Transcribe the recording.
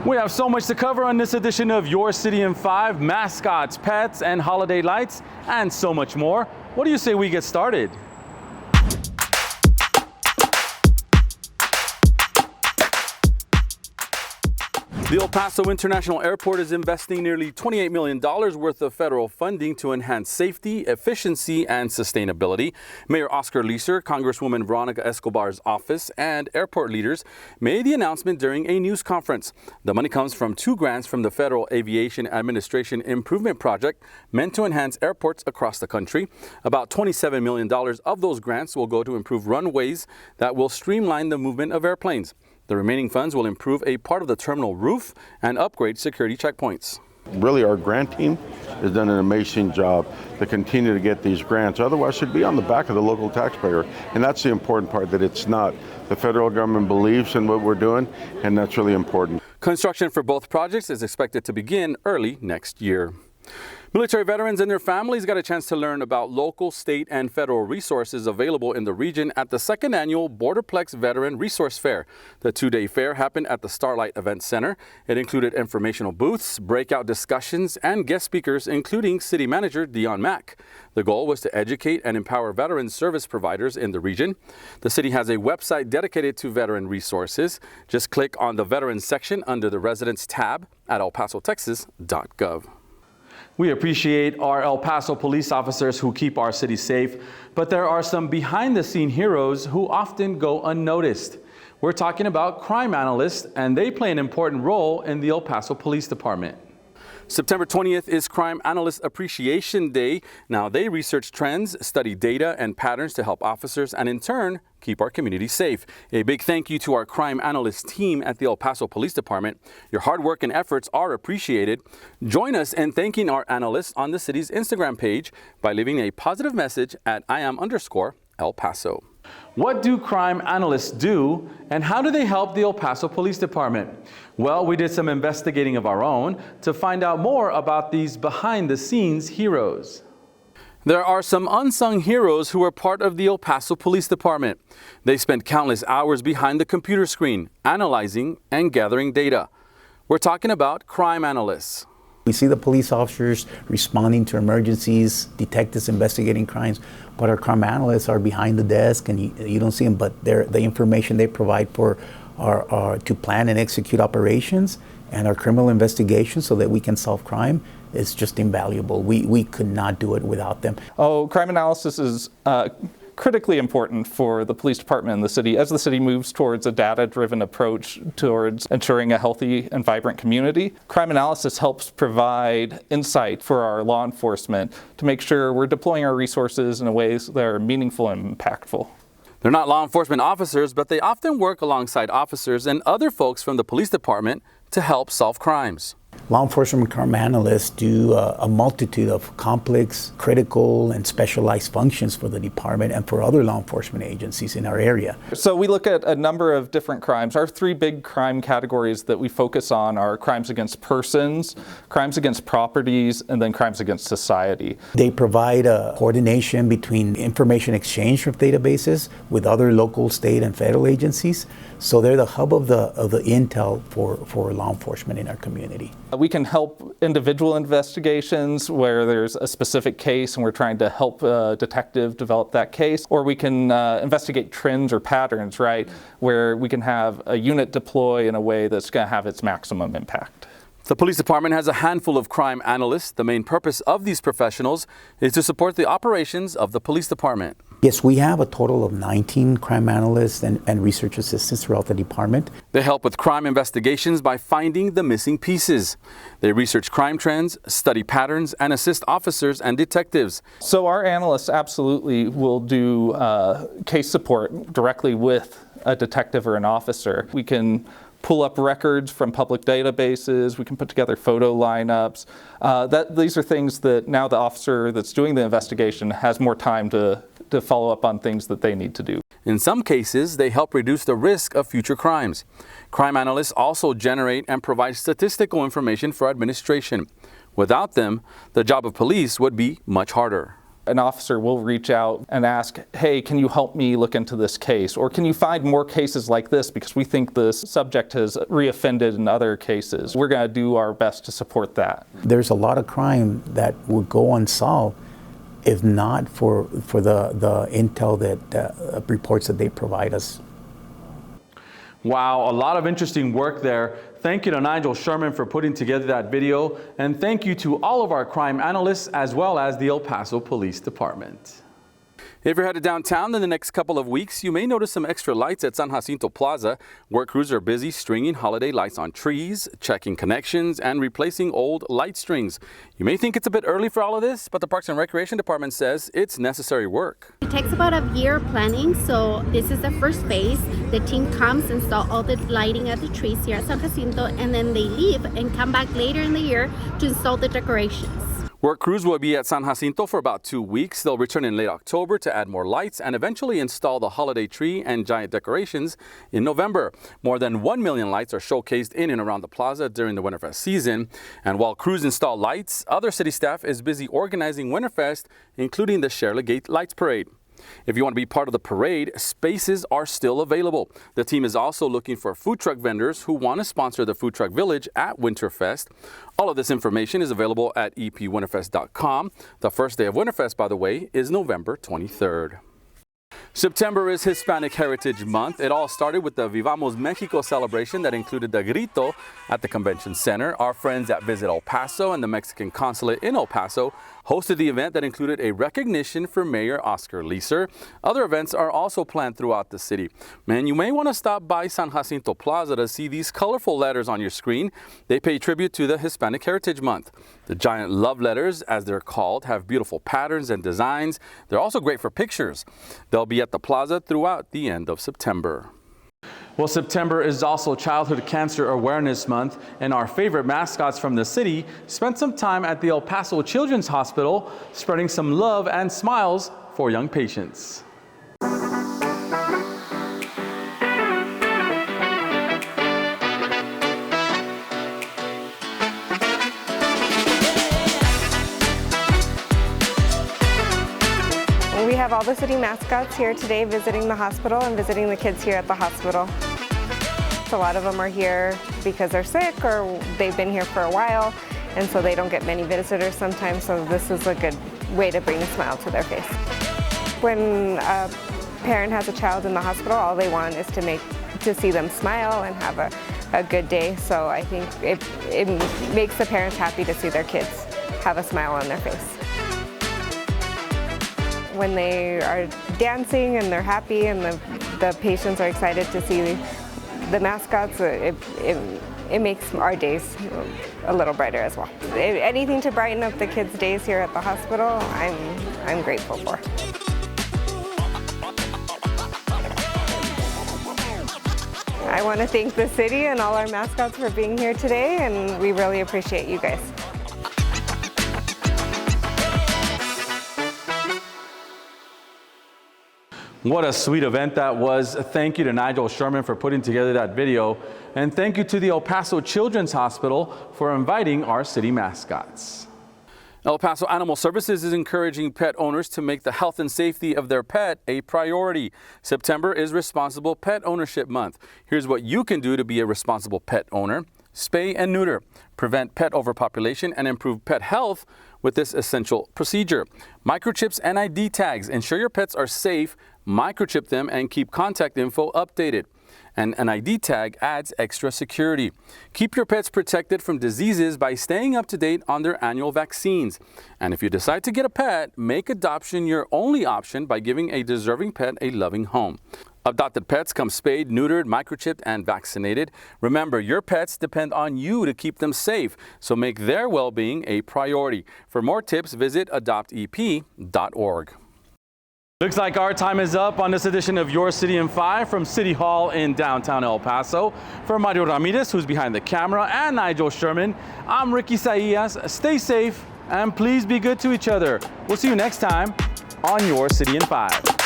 We have so much to cover on this edition of Your City in 5, mascots, pets, and holiday lights, and so much more. What do you say we get started? The El Paso International Airport is investing nearly $28 million worth of federal funding to enhance safety, efficiency, and sustainability. Mayor Oscar Leeser, Congresswoman Veronica Escobar's office, and airport leaders made the announcement during a news conference. The money comes from 2 grants from the Federal Aviation Administration Improvement Project meant to enhance airports across the country. About $27 million of those grants will go to improve runways that will streamline the movement of airplanes. The remaining funds will improve a part of the terminal roof and upgrade security checkpoints. Really, our grant team has done an amazing job to continue to get these grants. Otherwise, it'd be on the back of the local taxpayer. And that's the important part, that it's not. The federal government believes in what we're doing, and that's really important. Construction for both projects is expected to begin early next year. Military veterans and their families got a chance to learn about local, state, and federal resources available in the region at the 2nd annual Borderplex Veteran Resource Fair. The 2-day fair happened at the Starlight Event Center. It included informational booths, breakout discussions, and guest speakers, including City Manager Dion Mack. The goal was to educate and empower veteran service providers in the region. The city has a website dedicated to veteran resources. Just click on the Veterans section under the Residents tab at elpasotexas.gov. We appreciate our El Paso police officers who keep our city safe, but there are some behind-the-scene heroes who often go unnoticed. We're talking about crime analysts, and they play an important role in the El Paso Police Department. September 20th is Crime Analyst Appreciation Day. Now, they research trends, study data and patterns to help officers and, in turn, keep our community safe. A big thank you to our Crime Analyst team at the El Paso Police Department. Your hard work and efforts are appreciated. Join us in thanking our analysts on the city's Instagram page by leaving a positive message at @IAM_El Paso. What do crime analysts do, and how do they help the El Paso Police Department? Well, we did some investigating of our own to find out more about these behind-the-scenes heroes. There are some unsung heroes who are part of the El Paso Police Department. They spend countless hours behind the computer screen, analyzing and gathering data. We're talking about crime analysts. We see the police officers responding to emergencies, detectives investigating crimes, but our crime analysts are behind the desk and you don't see them, but the information they provide for are to plan and execute operations and our criminal investigations so that we can solve crime is just invaluable. We could not do it without them. Crime analysis is critically important for the police department in the city as the city moves towards a data-driven approach towards ensuring a healthy and vibrant community. Crime analysis helps provide insight for our law enforcement to make sure we're deploying our resources in ways that are meaningful and impactful. They're not law enforcement officers, but they often work alongside officers and other folks from the police department to help solve crimes. Law enforcement crime analysts do a multitude of complex, critical, and specialized functions for the department and for other law enforcement agencies in our area. So we look at a number of different crimes. Our 3 big crime categories that we focus on are crimes against persons, crimes against properties, and then crimes against society. They provide a coordination between information exchange from databases with other local, state, and federal agencies. So they're the hub of the intel for law enforcement in our community. We can help individual investigations where there's a specific case and we're trying to help a detective develop that case, or we can investigate trends or patterns, right, where we can have a unit deploy in a way that's going to have its maximum impact. The police department has a handful of crime analysts. The main purpose of these professionals is to support the operations of the police department. Yes, we have a total of 19 crime analysts and research assistants throughout the department. They help with crime investigations by finding the missing pieces. They research crime trends, study patterns, and assist officers and detectives. So our analysts absolutely will do case support directly with a detective or an officer. We can pull up records from public databases, we can put together photo lineups. These are things that now the officer that's doing the investigation has more time to follow up on things that they need to do. In some cases, they help reduce the risk of future crimes. Crime analysts also generate and provide statistical information for administration. Without them, the job of police would be much harder. an officer will reach out and ask, hey, can you help me look into this case? Or can you find more cases like this because we think the subject has reoffended in other cases? We're going to do our best to support that. There's a lot of crime that would go unsolved if not for the intel that reports that they provide us. Wow, a lot of interesting work there. Thank you to Nigel Sherman for putting together that video, and thank you to all of our crime analysts as well as the El Paso Police Department. If you're headed downtown in the next couple of weeks, you may notice some extra lights at San Jacinto Plaza. Work crews are busy stringing holiday lights on trees, checking connections, and replacing old light strings. You may think it's a bit early for all of this, but the Parks and Recreation Department says it's necessary work. It takes about a year planning, so this is the first phase. The team comes, install all the lighting at the trees here at San Jacinto, and then they leave and come back later in the year to install the decorations. Work crews will be at San Jacinto for about 2 weeks. They'll return in late October to add more lights and eventually install the holiday tree and giant decorations in November. More than 1 million lights are showcased in and around the plaza during the WinterFest season. And while crews install lights, other city staff is busy organizing WinterFest, including the Share Gate Lights Parade. If you want to be part of the parade, spaces are still available. The team is also looking for food truck vendors who want to sponsor the Food Truck Village at WinterFest. All of this information is available at epwinterfest.com. The first day of WinterFest, by the way, is November 23rd. September is Hispanic Heritage Month. It all started with the Vivamos Mexico celebration that included the Grito at the Convention Center. Our friends at Visit El Paso and the Mexican Consulate in El Paso hosted the event that included a recognition for Mayor Oscar Leeser. Other events are also planned throughout the city. Man, you may want to stop by San Jacinto Plaza to see these colorful letters on your screen. They pay tribute to the Hispanic Heritage Month. The giant love letters, as they're called, have beautiful patterns and designs. They're also great for pictures. They'll be at the plaza throughout the end of September. Well, September is also Childhood Cancer Awareness Month, and our favorite mascots from the city spent some time at the El Paso Children's Hospital, spreading some love and smiles for young patients. We have all the city mascots here today visiting the hospital and visiting the kids here at the hospital. A lot of them are here because they're sick or they've been here for a while, and so they don't get many visitors sometimes, so this is a good way to bring a smile to their face. When a parent has a child in the hospital, all they want is to see them smile and have a good day, so I think it makes the parents happy to see their kids have a smile on their face. When they are dancing and they're happy and the patients are excited to see the mascots, it makes our days a little brighter as well. Anything to brighten up the kids' days here at the hospital, I'm grateful for. I want to thank the city and all our mascots for being here today, and we really appreciate you guys. What a sweet event that was. Thank you to Nigel Sherman for putting together that video. And thank you to the El Paso Children's Hospital for inviting our city mascots. El Paso Animal Services is encouraging pet owners to make the health and safety of their pet a priority. September is Responsible Pet Ownership Month. Here's what you can do to be a responsible pet owner. Spay and neuter, prevent pet overpopulation, and improve pet health with this essential procedure. Microchips and ID tags. Ensure your pets are safe, microchip them, and keep contact info updated. And an ID tag adds extra security. Keep your pets protected from diseases by staying up to date on their annual vaccines. And if you decide to get a pet, make adoption your only option by giving a deserving pet a loving home. Adopted pets come spayed, neutered, microchipped, and vaccinated. Remember, your pets depend on you to keep them safe, so make their well-being a priority. For more tips, visit adoptep.org. Looks like our time is up on this edition of Your City in 5 from City Hall in downtown El Paso. For Mario Ramirez, who's behind the camera, and Nigel Sherman, I'm Ricky Saillas. Stay safe and please be good to each other. We'll see you next time on Your City in 5.